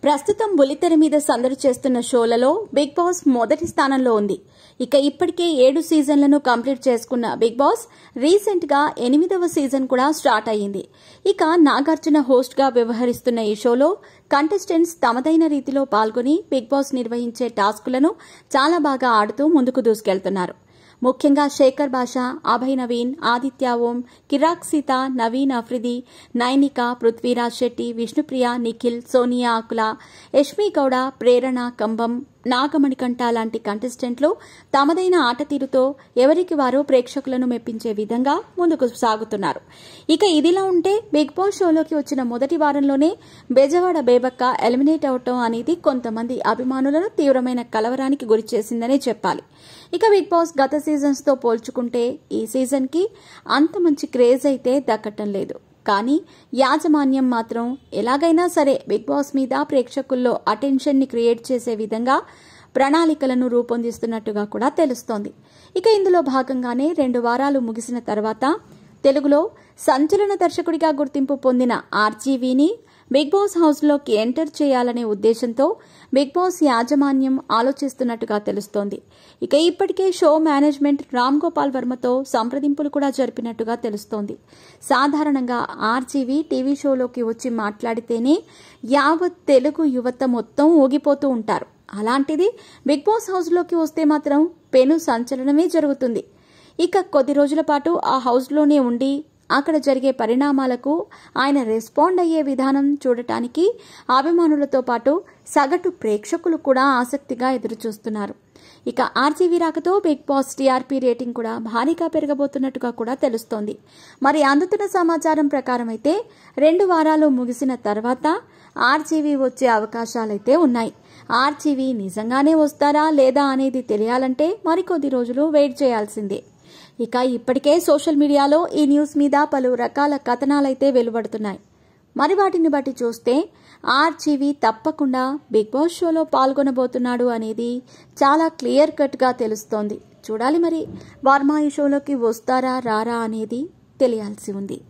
ప్రస్తుతం బుల్లితెర మీద సందడి చేస్తున్న షోలలో బిగ్ బాస్ మొదటి స్థానంలో ఉంది. ఇక ఇప్పటికే 7 సీజన్లను కంప్లీట్ చేసుకున్న బిగ్ బాస్ రీసెంట్ గా 8వ సీజన్ కూడా స్టార్ట్ అయ్యింది. ఇక నాగార్జున హోస్ట్ గా వ్యవహరిస్తున్న ఈ షోలో కంటెస్టెంట్స్ తమదైన రీతిలో పాల్గొని బిగ్ బాస్ నిర్వహించే టాస్కులను చాలా బాగా ఆడుతూ ముందుకు దూసుకెళ్తున్నారు. ముఖ్యంగా శేఖర్ భాష, అభయ్ నవీన్, ఆదిత్య ఓం, కిరాక్ సీత, నవీన్ అఫ్రిది, నైనిక, పృథ్వీరాజ్ శెట్టి, విష్ణుప్రియ, నిఖిల్, సోనియా ఆకుల, యష్మి గౌడ, ప్రేరణ కంబం, నాగమణికంఠ లాంటి కంటెస్టెంట్లు తమదైన ఆట తీరుతో ఎవరికి వారు ప్రేక్షకులను మెప్పించే విధంగా ముందుకు సాగుతున్నారు. ఇక ఇదిలా ఉంటే బిగ్ బాస్ షోలోకి వచ్చిన మొదటి వారంలోనే బెజవాడ బేబక్క ఎలిమినేట్ అవటం అనేది కొంతమంది అభిమానులను తీవ్రమైన కలవరానికి గురిచేసిందనే చెప్పాలి. ఇక బిగ్ బాస్ గత సీజన్స్ తో పోల్చుకుంటే ఈ సీజన్ కి అంత మంచి క్రేజ్ అయితే దక్కటం లేదు. కానీ యాజమాన్యం మాత్రం ఎలాగైనా సరే బిగ్ బాస్ మీద ప్రేక్షకుల్లో అటెన్షన్ ని క్రియేట్ చేసే విధంగా ప్రణాళికలను రూపొందిస్తున్నట్టుగా కూడా తెలుస్తోంది. ఇక ఇందులో భాగంగానే 2 వారాలు ముగిసిన తర్వాత తెలుగులో సంచలన దర్శకుడిగా గుర్తింపు పొందిన ఆర్జీవీని బిగ్ బాస్ హౌస్లోకి ఎంటర్ చేయాలనే ఉద్దేశంతో బిగ్ బాస్ యాజమాన్యం ఆలోచిస్తున్నట్టుగా తెలుస్తోంది. ఇక ఇప్పటికే షో మేనేజ్మెంట్ రామ్ గోపాల్ వర్మతో సంప్రదింపులు కూడా జరిపినట్టుగా తెలుస్తోంది. సాధారణంగా ఆర్జీవీ టీవీ షోలోకి వచ్చి మాట్లాడితేనే యావత్ తెలుగు యువత మొత్తం ఊగిపోతూ ఉంటారు. అలాంటిది బిగ్ బాస్ హౌస్లోకి వస్తే మాత్రం పెను సంచలనమే జరుగుతుంది. ఇక కొద్ది రోజుల పాటు ఆ హౌస్లోనే ఉండి అక్కడ జరిగే పరిణామాలకు ఆయన రెస్పాండ్ అయ్యే విధానం చూడటానికి అభిమానులతో పాటు సగటు ప్రేక్షకులు కూడా ఆసక్తిగా ఎదురుచూస్తున్నారు. ఇక ఆర్జీవీ రాకతో బిగ్ బాస్ టీఆర్పీ రేటింగ్ కూడా భారీగా పెరగబోతున్నట్టుగా కూడా తెలుస్తోంది. మరి అందుతున్న సమాచారం ప్రకారం అయితే 2 వారాలు ముగిసిన తర్వాత ఆర్జీవీ వచ్చే అవకాశాలైతే ఉన్నాయి. ఆర్జీవీ నిజంగానే వస్తారా లేదా అనేది తెలియాలంటే మరికొద్ది రోజులు వెయిట్ చేయాల్సిందే. ఇక ఇప్పటికే సోషల్ మీడియాలో ఈ న్యూస్ మీద పలు రకాల కథనాలైతే వెలువడుతున్నాయి. మరి వాటిని బట్టి చూస్తే ఆర్జీవీ తప్పకుండా బిగ్ బాస్ షోలో పాల్గొనబోతున్నాడు అనేది చాలా క్లియర్ కట్ గా తెలుస్తోంది. చూడాలి మరి వర్మ ఈ షోలోకి వస్తారా రారా అనేది తెలియాల్సి ఉంది.